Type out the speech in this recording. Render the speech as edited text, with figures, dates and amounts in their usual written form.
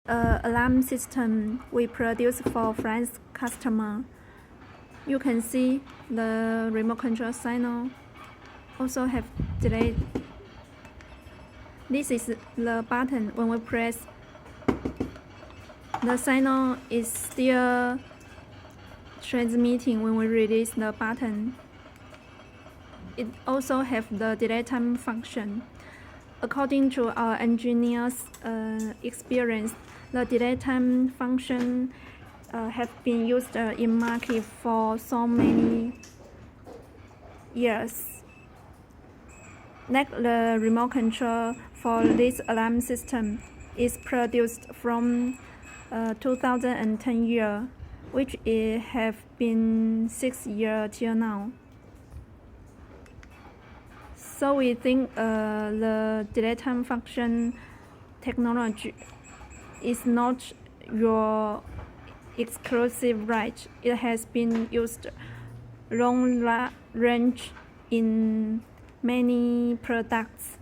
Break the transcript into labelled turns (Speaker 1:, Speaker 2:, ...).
Speaker 1: Alarm system we produce for French customer. You can see the remote control signal also have delay. This is the button. When we press, the signal is still transmitting when we release the button. It also have the delay time function. According to our engineers' experience, the delay time function have been used in market for so many years. Next, the remote control for this alarm system is produced from 2010 year, which it have been 6 years till now. So we think the delay time function technology is not your exclusive right. It has been used long range in many products.